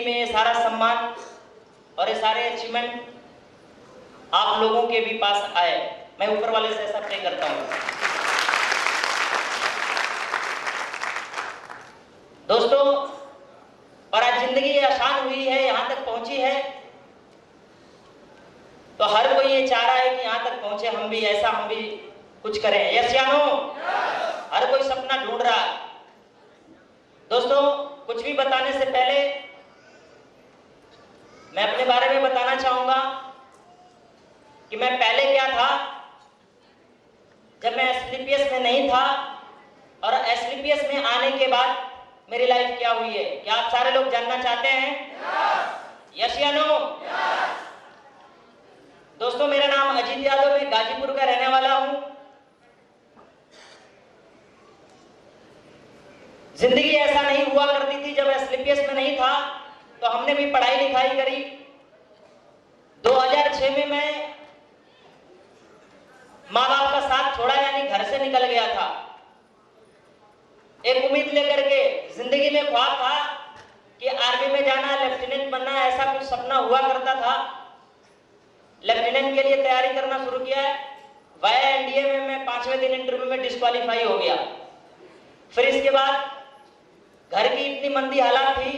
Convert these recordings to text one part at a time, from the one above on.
में ये सारा सम्मान और ये सारे अचीवमेंट आप लोगों के भी पास आए। मैं ऊपर वाले से ऐसा प्रे करता हूँ। दोस्तों, और आज जिंदगी आसान हुई है, यहाँ तक पहुंची है, तो हर कोई ये चाह रहा है कि यहाँ तक पहुंचे हम भी, ऐसा हम भी कुछ करें। यस या नो? हर कोई सपना ढूंढ रहा है। दोस्तों, कुछ भी बताने से पहले मैं अपने बारे में बताना चाहूंगा कि मैं पहले क्या था, जब मैं एसलीपीएस में नहीं था और एसलीपीएस में आने के बाद मेरी लाइफ क्या हुई है। क्या आप सारे लोग जानना चाहते हैं? यस या नो? दोस्तों, मेरा नाम अजीत यादव, मैं गाजीपुर का रहने वाला हूं। जिंदगी ऐसा नहीं हुआ करती थी। जब एसलीपीएस में नहीं था तो हमने भी पढ़ाई लिखाई करी। 2006 में मैं माँ बाप का साथ छोड़ा, यानी घर से निकल गया था। एक उम्मीद लेकर के, जिंदगी में ख्वाब था कि आर्मी में जाना, लेफ्टिनेंट बनना, ऐसा कुछ सपना हुआ करता था। लेफ्टिनेंट के लिए तैयारी करना शुरू किया। वाया एनडीए में मैं 5वें दिन इंटरव्यू में डिस्क्वालीफाई हो गया। फिर इसके बाद घर की इतनी मंदी हालात थी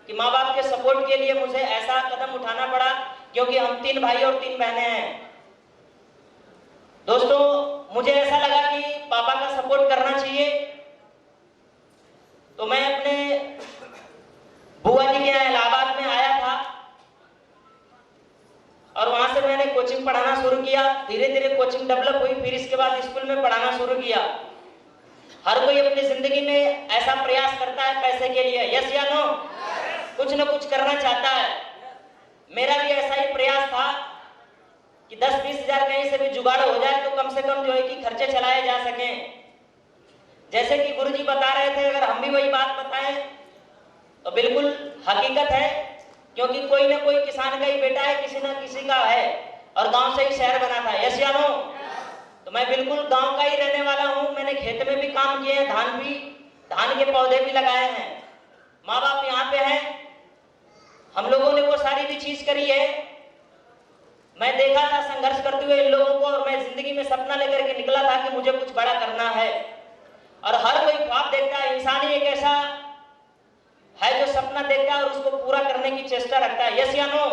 कि माँ बाप के सपोर्ट के लिए मुझे ऐसा कदम उठाना पड़ा, क्योंकि हम 3 भाई और 3 बहनें हैं। दोस्तों, मुझे ऐसा लगा कि पापा का सपोर्ट करना चाहिए, तो मैं अपने बुआ जी के यहाँ इलाहाबाद में आया था और वहां से मैंने कोचिंग पढ़ाना शुरू किया। धीरे धीरे कोचिंग डेवलप हुई। फिर इसके बाद स्कूल में पढ़ाना शुरू किया। हर कोई अपनी जिंदगी में ऐसा प्रयास करता है पैसे के लिए। यस या नो? कुछ न कुछ करना चाहता है। मेरा भी ऐसा ही प्रयास था कि 10-20 हजार कहीं से भी जुगाड़ हो जाए तो कम से कम जो है कि खर्चे चलाए जा सकें। जैसे कि गुरुजी बता रहे थे, अगर हम भी वही बात बताएं तो बिल्कुल हकीकत है, क्योंकि कोई ना कोई किसान का ही बेटा है, किसी ना किसी का है, और गांव से ही शहर बना था। यस या नो? तो मैं बिल्कुल गांव का ही रहने वाला हूं। मैंने खेत में भी काम किए हैं, धान के पौधे भी लगाए हैं। माँ बाप यहाँ पे हैं, हम लोगों ने वो सारी भी चीज करी है। मैं देखा था संघर्ष करते हुए इन लोगों को, और मैं जिंदगी में सपना लेकर के निकला था कि मुझे कुछ बड़ा करना है। और हर कोई ख्वाब देखता है। इंसान ही एक ऐसा है जो सपना देखता है और उसको पूरा करने की चेष्टा रखता है। यस या नो?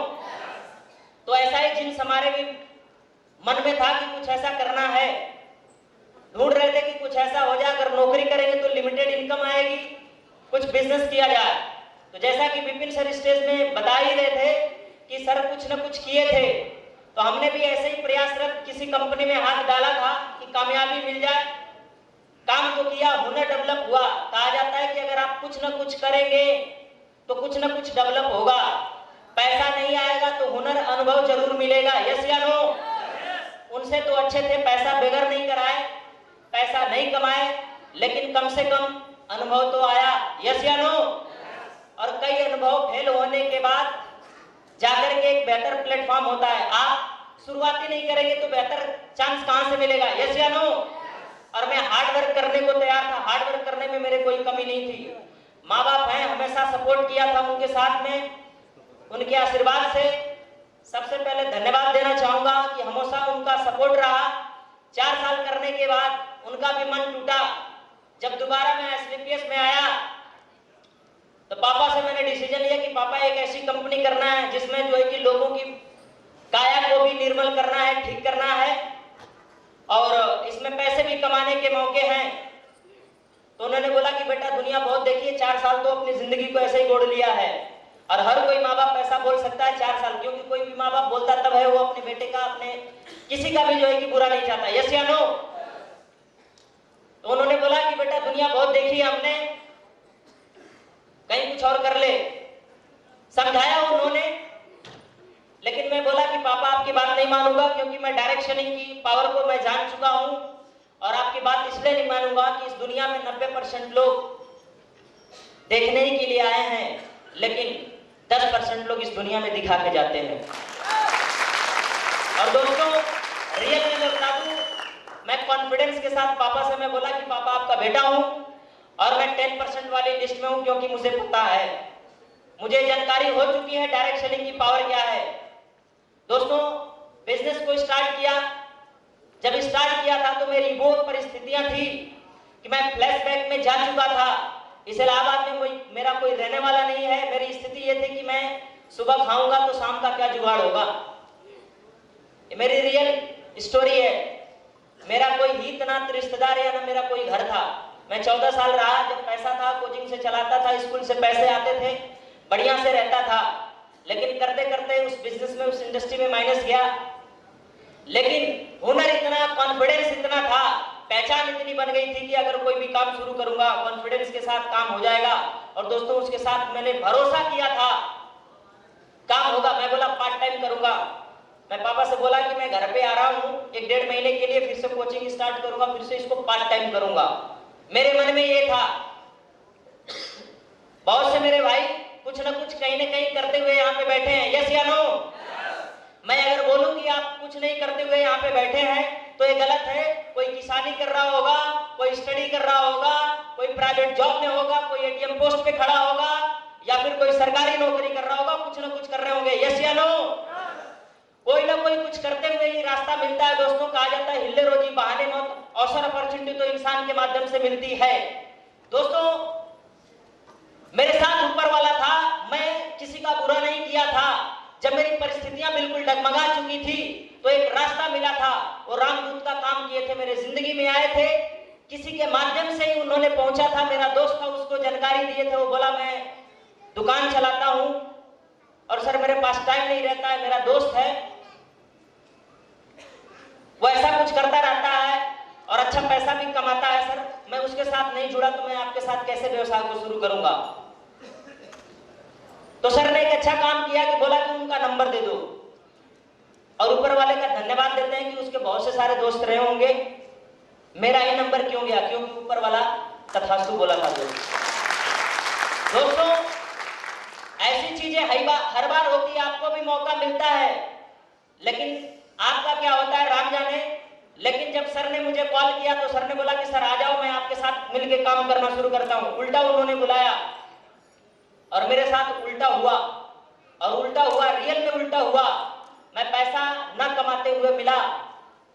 तो ऐसा ही जिन्स हमारे भी मन में था कि कुछ ऐसा करना है। ढूंढ रहे थे कि कुछ ऐसा हो जाए, अगर नौकरी करेंगे तो लिमिटेड इनकम आएगी, कुछ बिजनेस किया जाए। तो जैसा कि विपिन सर स्टेज में बता ही रहे थे कि सर कुछ न कुछ किए थे, तो हमने भी ऐसे ही प्रयासरत किसी कंपनी में हाथ डाला था कि कामयाबी मिल जाए। काम तो किया, हुनर डेवलप हुआ। कहा जाता है कि अगर आप कुछ न कुछ करेंगे तो कुछ न कुछ डेवलप होगा। पैसा नहीं आएगा तो हुनर, अनुभव जरूर मिलेगा। यस या नो? उनसे तो अच्छे थे, पैसा बेगर नहीं कराए, पैसा नहीं कमाए, लेकिन कम से कम अनुभव तो आया। यस या नो? और कई अनुभव फेल होने के बाद जाकर के एक बेहतर प्लेटफॉर्म होता है। आप शुरुआत ही नहीं करेंगे तो बेहतर चांस कहां से मिलेगा? यस या नो? और मैं हार्ड वर्क करने को तैयार था। हार्ड वर्क करने में मेरे कोई कमी नहीं थी। माँ बाप हैं, हमेशा सपोर्ट किया था उनके साथ में, उनके आशीर्वाद से सबसे पहले धन्यवाद देना चाहूंगा कि हमेशा उनका सपोर्ट रहा। 4 साल करने के बाद उनका भी मन टूटा। जब दोबारा मैं एसलीपीएस में आया तो पापा से मैंने डिसीजन लिया कि पापा एक ऐसी कंपनी करना है जिसमें जो है कि लोगों की काया को भी निर्मल करना है, ठीक करना है, और इसमें पैसे भी कमाने के मौके हैं। तो उन्होंने बोला कि बेटा दुनिया बहुत देखी है, 4 साल तो अपनी जिंदगी को ऐसे ही गोड़ लिया है। और हर कोई माँ बाप ऐसा बोल सकता है 4 साल, क्योंकि कोई भी माँ बाप बोलता तब है वो अपने बेटे का, अपने किसी का भी जो है कि बुरा नहीं चाहता। यस या नो? तो उन्होंने बोला कि बेटा दुनिया बहुत देखी है हमने, कहीं कुछ और कर ले। समझाया उन्होंने, लेकिन मैं बोला कि पापा आपकी बात नहीं मानूंगा, क्योंकि मैं डायरेक्शनिंग की पावर को मैं जान चुका हूं, और आपकी बात इसलिए नहीं मानूंगा कि इस दुनिया में 90% लोग देखने ही के लिए आए हैं, लेकिन 10% लोग इस दुनिया में दिखा के जाते हैं। और दोस्तों, रियल में मैं बता दूं, मैं कॉन्फिडेंस के साथ पापा से मैं बोला कि पापा आपका बेटा हूं और मैं 10% वाली लिस्ट में हूं, क्योंकि मुझे पता है मुझे जानकारी हो चुकी है डायरेक्ट सेलिंग की पावर क्या है। दोस्तों, बिजनेस को स्टार्ट किया, जब स्टार्ट किया था तो मेरी वो परिस्थितियां थी कि मैं फ्लैशबैक में जा चुका था। इस इलाहाबाद में मेरा कोई रहने वाला नहीं है। मेरी स्थिति ये थी कि मैं सुबह खाऊंगा तो शाम का क्या जुगाड़ होगा। ये मेरी रियल स्टोरी है। मेरा कोई हित नात रिश्तेदार या ना मेरा कोई घर था। मैं 14 साल रहा, जब पैसा था कोचिंग से चलाता था, स्कूल से पैसे आते थे, बढ़िया से रहता था। लेकिन करते करते उस बिजनेस में, उस इंडस्ट्री में माइनस गया। लेकिन हुनर इतना, कॉन्फिडेंस इतना था, पहचान इतनी बन गई थी कि अगर कोई भी काम शुरू करूंगा कॉन्फिडेंस के साथ काम हो जाएगा। और दोस्तों, उसके साथ मैंने भरोसा किया था काम होगा। मैं बोला पार्ट टाइम करूंगा। मैं पापा से बोला कि मैं घर पे आ रहा हूं 1-1.5 महीने के लिए, फिर से कोचिंग स्टार्ट करूंगा, फिर से इसको पार्ट टाइम करूंगा। मेरे मन में ये था। बहुत से मेरे भाई कुछ ना कुछ कहीं ना कहीं करते हुए यहाँ पे बैठे हैं, यस या नो? मैं अगर बोलूं कि आप कुछ नहीं करते हुए यहाँ पे बैठे हैं तो ये गलत है। कोई किसानी कर रहा होगा, कोई स्टडी कर रहा होगा, कोई प्राइवेट जॉब में होगा, कोई एटीएम पोस्ट पे खड़ा होगा, या फिर कोई सरकारी नौकरी कर रहा होगा, कुछ ना कुछ कर रहे होंगे, यस या नो? कोई ना कोई कुछ करते हुए ही रास्ता मिलता है। दोस्तों, कहा जाता है हिले रोजी बहाने मौत, अवसर अपॉर्चुनिटी तो इंसान के माध्यम से मिलती है। दोस्तों, मेरे साथ ऊपर वाला था, मैं किसी का बुरा नहीं किया था। जब मेरी परिस्थितियां बिल्कुल डगमगा चुकी थी तो एक रास्ता मिला था, वो रामदूत का काम किए थे, मेरे जिंदगी में आए थे, किसी के माध्यम से ही उन्होंने पहुंचा था। मेरा दोस्त था, उसको जानकारी दिए थे। वो बोला मैं दुकान चलाता हूं और सर मेरे पास टाइम नहीं रहता है, मेरा दोस्त है वो ऐसा कुछ करता रहता है और अच्छा पैसा भी कमाता है, सर मैं उसके साथ नहीं जुड़ा तो मैं आपके साथ कैसे व्यवसाय को शुरू करूंगा। तो सर ने एक अच्छा काम किया कि बोला कि उनका नंबर दे दो। और ऊपर वाले का धन्यवाद देते हैं कि उसके बहुत से सारे दोस्त रहे होंगे। मेरा ही नंबर क्यों गया? क्योंकि ऊपर वाला तथास्तु बोला था। दोस्तों, ऐसी चीजें हर बार होती है, आपको भी मौका मिलता है, लेकिन आपका क्या होता है राम जाने। लेकिन जब सर ने मुझे कॉल किया तो सर ने बोला कि सर आ जाओ, मैं आपके साथ मिलकर काम करना शुरू करता हूं। उल्टा उन्होंने बुलाया और मेरे साथ उल्टा हुआ, और उल्टा हुआ, रियल में उल्टा हुआ। मैं पैसा न कमाते हुए मिला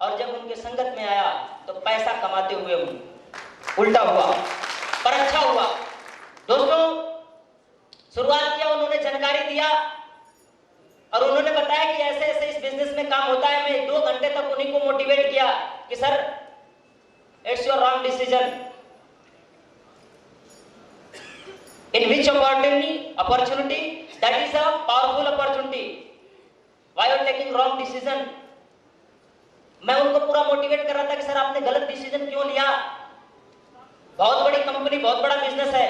और जब उनके संगत में आया तो पैसा कमाते हुए उल्टा हुआ, पर अच्छा हुआ। दोस्तों, शुरुआत किया, उन्होंने जानकारी दिया और उन्होंने बताया कि ऐसे ऐसे इस बिजनेस में काम होता है। मैं 2 घंटे तक उन्हीं को मोटिवेट किया कि sir it's your wrong decision, in which opportunity that is a powerful opportunity, why you are taking wrong decision. मैं उनको पूरा मोटिवेट कर रहा था कि सर आपने गलत डिसीजन क्यों लिया, बहुत बड़ी कंपनी, बहुत बड़ा बिजनेस है।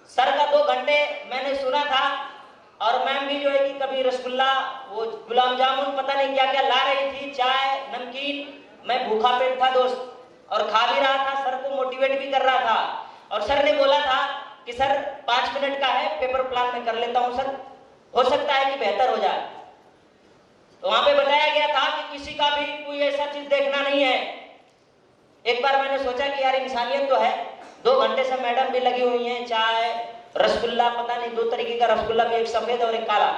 सर का 2 घंटे मैंने सुना था। और मैम भी जो है कि कभी रसगुल्ला, वो गुलाब जामुन, पता नहीं क्या क्या ला रही थी, चाय, नमकीन। मैं भूखा पेट था दोस्त, और खा भी रहा था, सर को मोटिवेट भी कर रहा था। और सर ने बोला था कि सर 5 मिनट का है, पेपर प्लान में कर लेता हूं सर, हो सकता है कि बेहतर हो जाए। तो वहां पे बताया गया था कि किसी का भी कोई ऐसा चीज देखना नहीं है। एक बार मैंने सोचा कि यार इंसानियत तो है, 2 घंटे से मैडम भी लगी हुई है, चाय, रसगुल्ला, पता नहीं 2 तरीके का रसगुल्ला भी, एक सफेद और एक काला,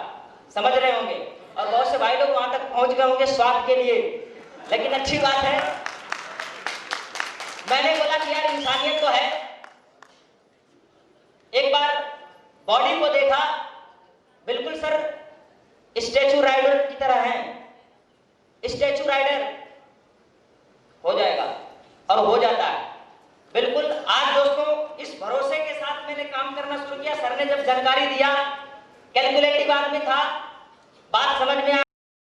समझ रहे होंगे। और बहुत से भाई लोग वहां तक पहुंच गए होंगे स्वाद के लिए, लेकिन अच्छी बात है। मैंने बोला कि यार इंसानियत तो है। एक बार बॉडी को देखा, बिल्कुल सर स्टैचू राइडर की तरह है, स्टैचू राइडर।